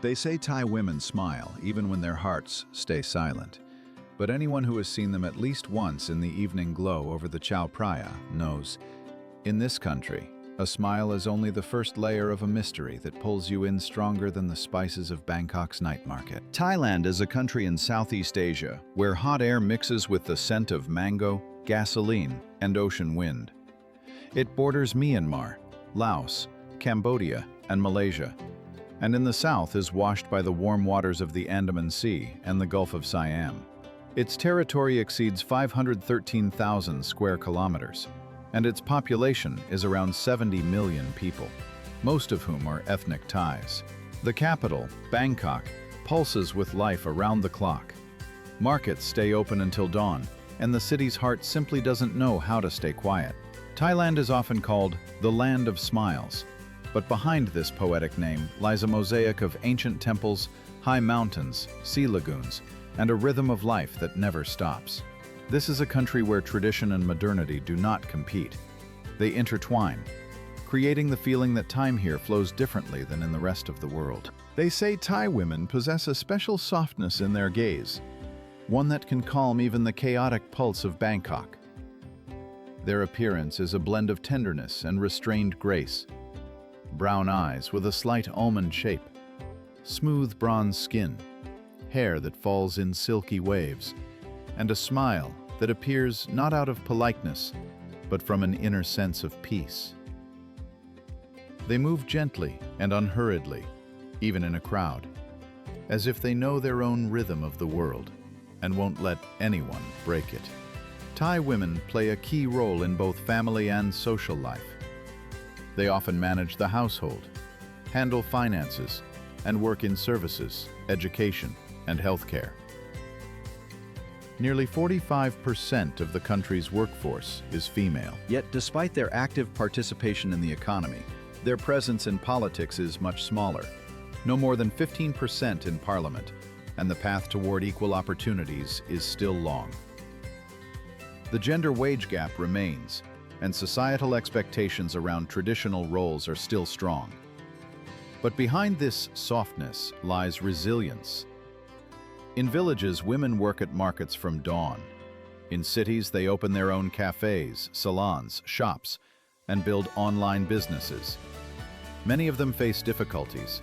They say Thai women smile even when their hearts stay silent. But anyone who has seen them at least once in the evening glow over the Chao Phraya knows, in this country, a smile is only the first layer of a mystery that pulls you in stronger than the spices of Bangkok's night market. Thailand is a country in Southeast Asia where hot air mixes with the scent of mango, gasoline, and ocean wind. It borders Myanmar, Laos, Cambodia, and Malaysia, and in the south is washed by the warm waters of the Andaman Sea and the Gulf of Siam. Its territory exceeds 513,000 square kilometers, and its population is around 70 million people, most of whom are ethnic Thais. The capital, Bangkok, pulses with life around the clock. Markets stay open until dawn, and the city's heart simply doesn't know how to stay quiet. Thailand is often called the Land of Smiles, but behind this poetic name lies a mosaic of ancient temples, high mountains, sea lagoons, and a rhythm of life that never stops. This is a country where tradition and modernity do not compete. They intertwine, creating the feeling that time here flows differently than in the rest of the world. They say Thai women possess a special softness in their gaze, one that can calm even the chaotic pulse of Bangkok. Their appearance is a blend of tenderness and restrained grace. Brown eyes with a slight almond shape, smooth bronze skin, hair that falls in silky waves, and a smile that appears not out of politeness, but from an inner sense of peace. They move gently and unhurriedly, even in a crowd, as if they know their own rhythm of the world and won't let anyone break it. Thai women play a key role in both family and social life. They often manage the household, handle finances, and work in services, education, and healthcare. Nearly 45% of the country's workforce is female. Yet, despite their active participation in the economy, their presence in politics is much smaller. No more than 15% in parliament, and the path toward equal opportunities is still long. The gender wage gap remains, and societal expectations around traditional roles are still strong. But behind this softness lies resilience. In villages, women work at markets from dawn. In cities, they open their own cafes, salons, shops, and build online businesses. Many of them face difficulties: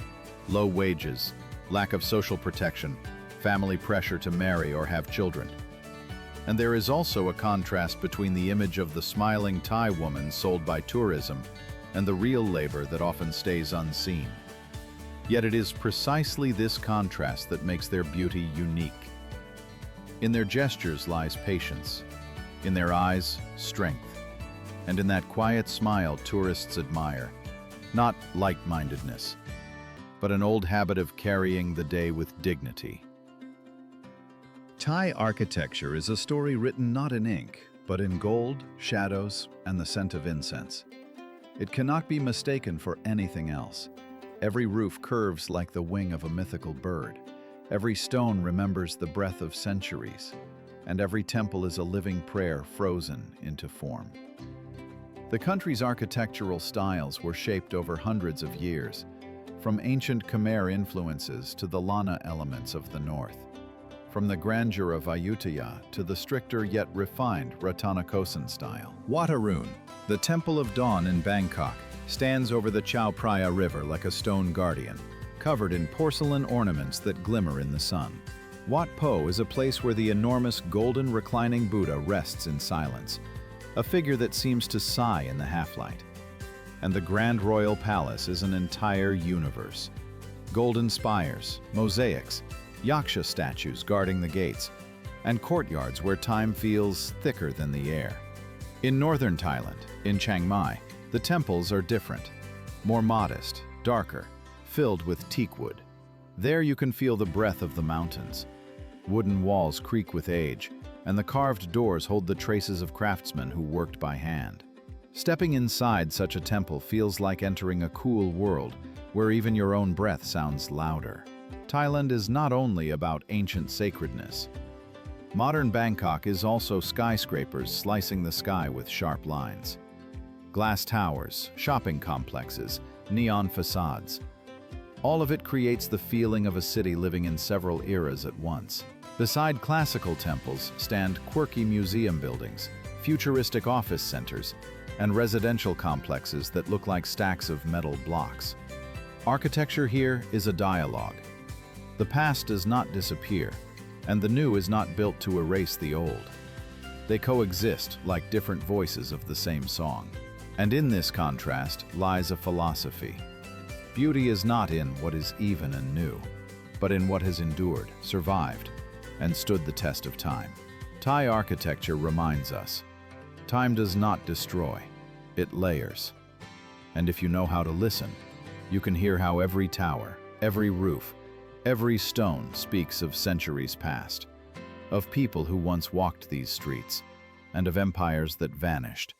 low wages, lack of social protection, family pressure to marry or have children. And there is also a contrast between the image of the smiling Thai woman sold by tourism and the real labor that often stays unseen. Yet it is precisely this contrast that makes their beauty unique. In their gestures lies patience, in their eyes, strength, and in that quiet smile tourists admire, not like-mindedness, but an old habit of carrying the day with dignity. Thai architecture is a story written not in ink, but in gold, shadows, and the scent of incense. It cannot be mistaken for anything else. Every roof curves like the wing of a mythical bird. Every stone remembers the breath of centuries, and every temple is a living prayer frozen into form. The country's architectural styles were shaped over hundreds of years, from ancient Khmer influences to the Lana elements of the north, from the grandeur of Ayutthaya to the stricter yet refined Ratanakosin style. Wat Arun, the Temple of Dawn in Bangkok, stands over the Chao Phraya River like a stone guardian, covered in porcelain ornaments that glimmer in the sun. Wat Po is a place where the enormous golden reclining Buddha rests in silence, a figure that seems to sigh in the half-light. And the Grand Royal Palace is an entire universe. Golden spires, mosaics, yaksha statues guarding the gates, and courtyards where time feels thicker than the air. In northern Thailand, in Chiang Mai, the temples are different, more modest, darker, filled with teak wood. There you can feel the breath of the mountains. Wooden walls creak with age, and the carved doors hold the traces of craftsmen who worked by hand. Stepping inside such a temple feels like entering a cool world where even your own breath sounds louder. Thailand is not only about ancient sacredness. Modern Bangkok is also skyscrapers slicing the sky with sharp lines. Glass towers, shopping complexes, neon facades. All of it creates the feeling of a city living in several eras at once. Beside classical temples stand quirky museum buildings, futuristic office centers, and residential complexes that look like stacks of metal blocks. Architecture here is a dialogue. The past does not disappear, and the new is not built to erase the old. They coexist like different voices of the same song. And in this contrast lies a philosophy. Beauty is not in what is even and new, but in what has endured, survived, and stood the test of time. Thai architecture reminds us, time does not destroy, it layers. And if you know how to listen, you can hear how every tower, every roof, every stone speaks of centuries past, of people who once walked these streets, and of empires that vanished,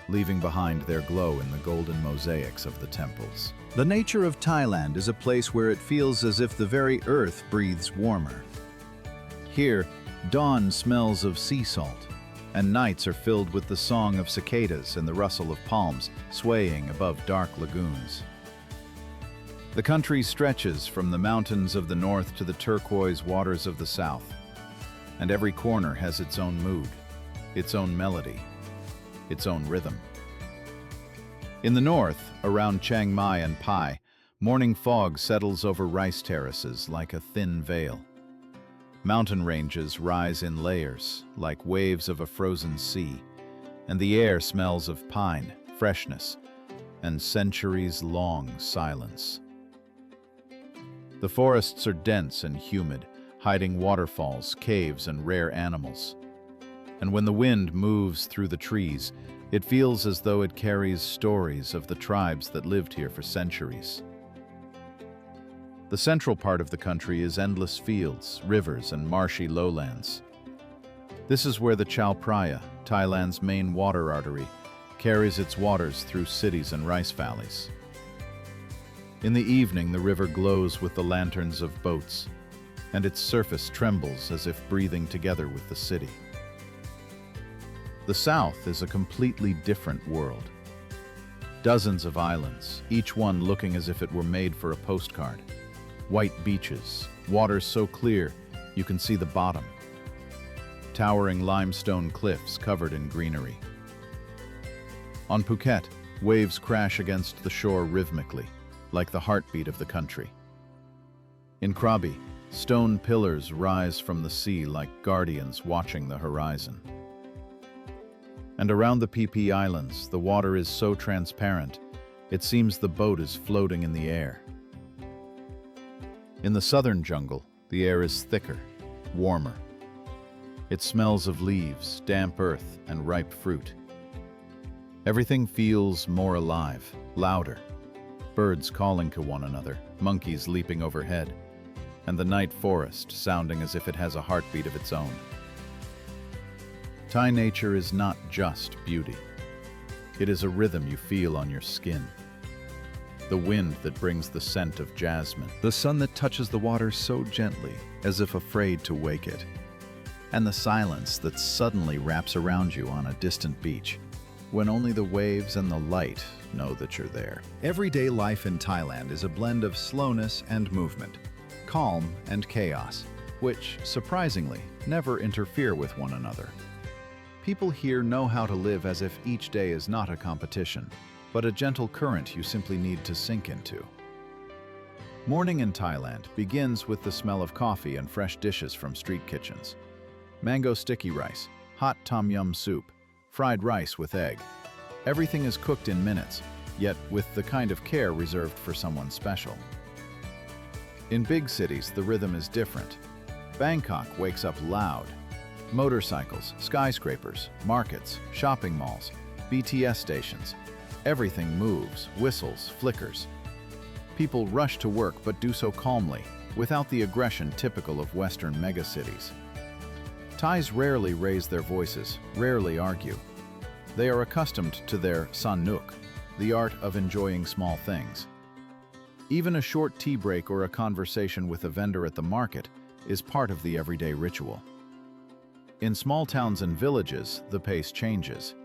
leaving behind their glow in the golden mosaics of the temples. The nature of Thailand is a place where it feels as if the very earth breathes warmer. Here, dawn smells of sea salt, and nights are filled with the song of cicadas and the rustle of palms swaying above dark lagoons. The country stretches from the mountains of the north to the turquoise waters of the south, and every corner has its own mood, its own melody, its own rhythm. In the north, around Chiang Mai and Pai, morning fog settles over rice terraces like a thin veil. Mountain ranges rise in layers, like waves of a frozen sea, and the air smells of pine, freshness, and centuries-long silence. The forests are dense and humid, hiding waterfalls, caves, and rare animals. And when the wind moves through the trees, it feels as though it carries stories of the tribes that lived here for centuries. The central part of the country is endless fields, rivers, and marshy lowlands. This is where the Chao Phraya, Thailand's main water artery, carries its waters through cities and rice valleys. In the evening, the river glows with the lanterns of boats, and its surface trembles as if breathing together with the city. The south is a completely different world. Dozens of islands, each one looking as if it were made for a postcard. White beaches, water so clear you can see the bottom. Towering limestone cliffs covered in greenery. On Phuket, waves crash against the shore rhythmically, like the heartbeat of the country. In Krabi, stone pillars rise from the sea like guardians watching the horizon. And around the Phi Phi Islands, the water is so transparent, it seems the boat is floating in the air. In the southern jungle, the air is thicker, warmer. It smells of leaves, damp earth, and ripe fruit. Everything feels more alive, louder. Birds calling to one another, monkeys leaping overhead, and the night forest sounding as if it has a heartbeat of its own. Thai nature is not just beauty. It is a rhythm you feel on your skin. The wind that brings the scent of jasmine. The sun that touches the water so gently, as if afraid to wake it. And the silence that suddenly wraps around you on a distant beach, when only the waves and the light know that you're there. Everyday life in Thailand is a blend of slowness and movement, calm and chaos, which, surprisingly, never interfere with one another. People here know how to live as if each day is not a competition, but a gentle current you simply need to sink into. Morning in Thailand begins with the smell of coffee and fresh dishes from street kitchens. Mango sticky rice, hot tom yum soup, fried rice with egg. Everything is cooked in minutes, yet with the kind of care reserved for someone special. In big cities, the rhythm is different. Bangkok wakes up loud. Motorcycles, skyscrapers, markets, shopping malls, BTS stations. Everything moves, whistles, flickers. People rush to work but do so calmly, without the aggression typical of Western megacities. Thais rarely raise their voices, rarely argue. They are accustomed to their sanuk, the art of enjoying small things. Even a short tea break or a conversation with a vendor at the market is part of the everyday ritual. In small towns and villages, the pace changes.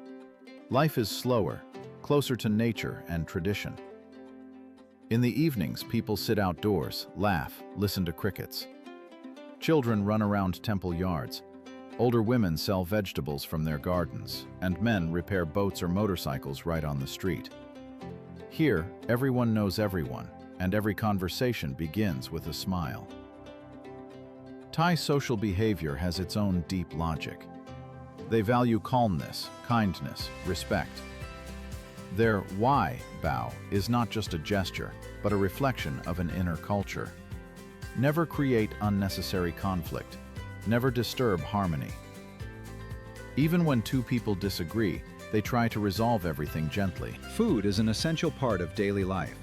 Life is slower, closer to nature and tradition. In the evenings, people sit outdoors, laugh, listen to crickets. Children run around temple yards. Older women sell vegetables from their gardens, and men repair boats or motorcycles right on the street. Here, everyone knows everyone, and every conversation begins with a smile. Thai social behavior has its own deep logic. They value calmness, kindness, respect. Their "why" bow is not just a gesture, but a reflection of an inner culture. Never create unnecessary conflict. Never disturb harmony. Even when two people disagree, they try to resolve everything gently. Food is an essential part of daily life.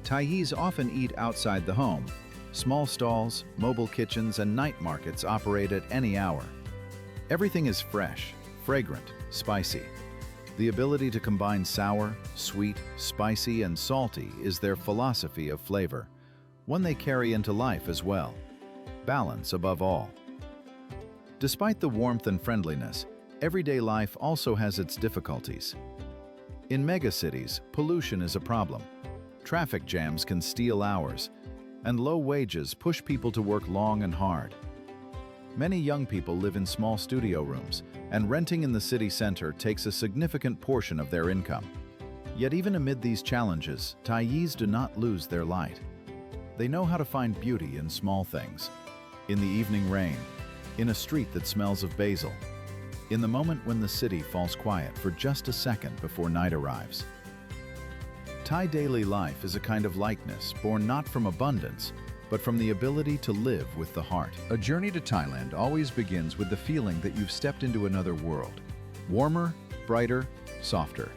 Thais often eat outside the home. Small stalls, mobile kitchens, and night markets operate at any hour. Everything is fresh, fragrant, spicy. The ability to combine sour, sweet, spicy, and salty is their philosophy of flavor, one they carry into life as well. Balance above all. Despite the warmth and friendliness, everyday life also has its difficulties. In megacities, pollution is a problem. Traffic jams can steal hours, and low wages push people to work long and hard. Many young people live in small studio rooms, and renting in the city center takes a significant portion of their income. Yet even amid these challenges, Thais do not lose their light. They know how to find beauty in small things. In the evening rain, in a street that smells of basil, in the moment when the city falls quiet for just a second before night arrives. Thai daily life is a kind of likeness born not from abundance, but from the ability to live with the heart. A journey to Thailand always begins with the feeling that you've stepped into another world. Warmer, brighter, softer.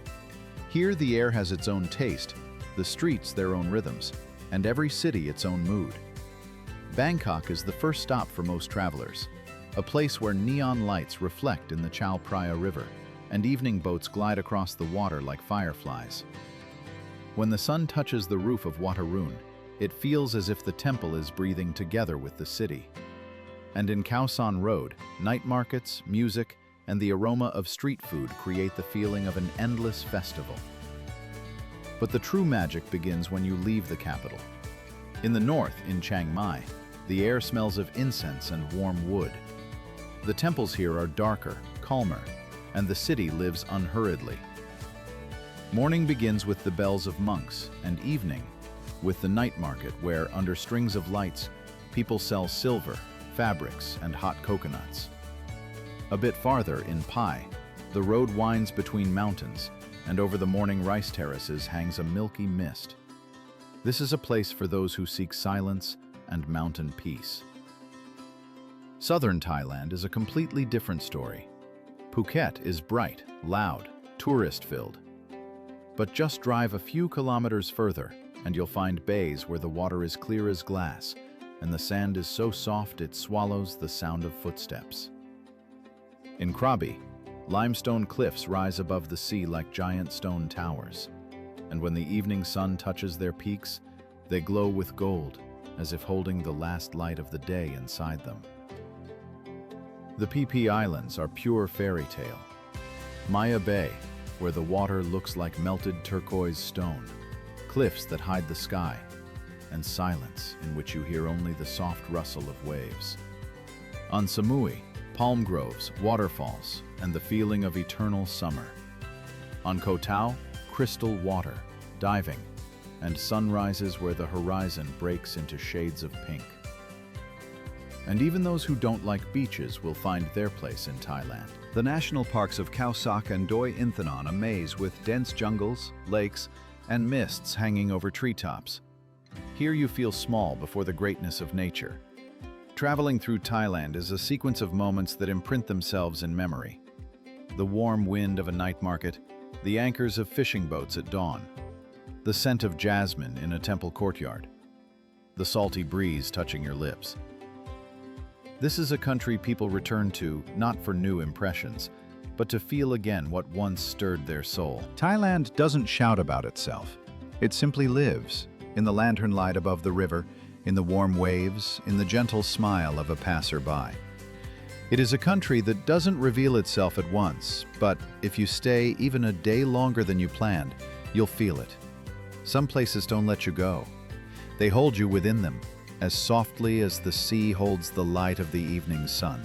Here the air has its own taste, the streets their own rhythms, and every city its own mood. Bangkok is the first stop for most travelers, a place where neon lights reflect in the Chao Phraya River, and evening boats glide across the water like fireflies. When the sun touches the roof of Wat Arun, it feels as if the temple is breathing together with the city. And in Khao San Road, night markets, music, and the aroma of street food create the feeling of an endless festival. But the true magic begins when you leave the capital. In the north, in Chiang Mai, the air smells of incense and warm wood. The temples here are darker, calmer, and the city lives unhurriedly. Morning begins with the bells of monks, and evening with the night market where, under strings of lights, people sell silver, fabrics, and hot coconuts. A bit farther, in Pai, the road winds between mountains, and over the morning rice terraces hangs a milky mist. This is a place for those who seek silence and mountain peace. Southern Thailand is a completely different story. Phuket is bright, loud, tourist-filled. But just drive a few kilometers further, and you'll find bays where the water is clear as glass, and the sand is so soft it swallows the sound of footsteps. In Krabi, limestone cliffs rise above the sea like giant stone towers, and when the evening sun touches their peaks, they glow with gold, as if holding the last light of the day inside them. The Phi Phi Islands are pure fairy tale. Maya Bay, where the water looks like melted turquoise stone, cliffs that hide the sky, and silence in which you hear only the soft rustle of waves. On Samui, palm groves, waterfalls, and the feeling of eternal summer. On Koh Tao, crystal water, diving, and sunrises where the horizon breaks into shades of pink. And even those who don't like beaches will find their place in Thailand. The national parks of Khao Sak and Doi Inthanon amaze with dense jungles, lakes, and mists hanging over treetops. Here you feel small before the greatness of nature. Traveling through Thailand is a sequence of moments that imprint themselves in memory. The warm wind of a night market, the anchors of fishing boats at dawn, the scent of jasmine in a temple courtyard, the salty breeze touching your lips. This is a country people return to not for new impressions, but to feel again what once stirred their soul. Thailand doesn't shout about itself. It simply lives, in the lantern light above the river, in the warm waves, in the gentle smile of a passerby. It is a country that doesn't reveal itself at once, but if you stay even a day longer than you planned, you'll feel it. Some places don't let you go. They hold you within them, as softly as the sea holds the light of the evening sun.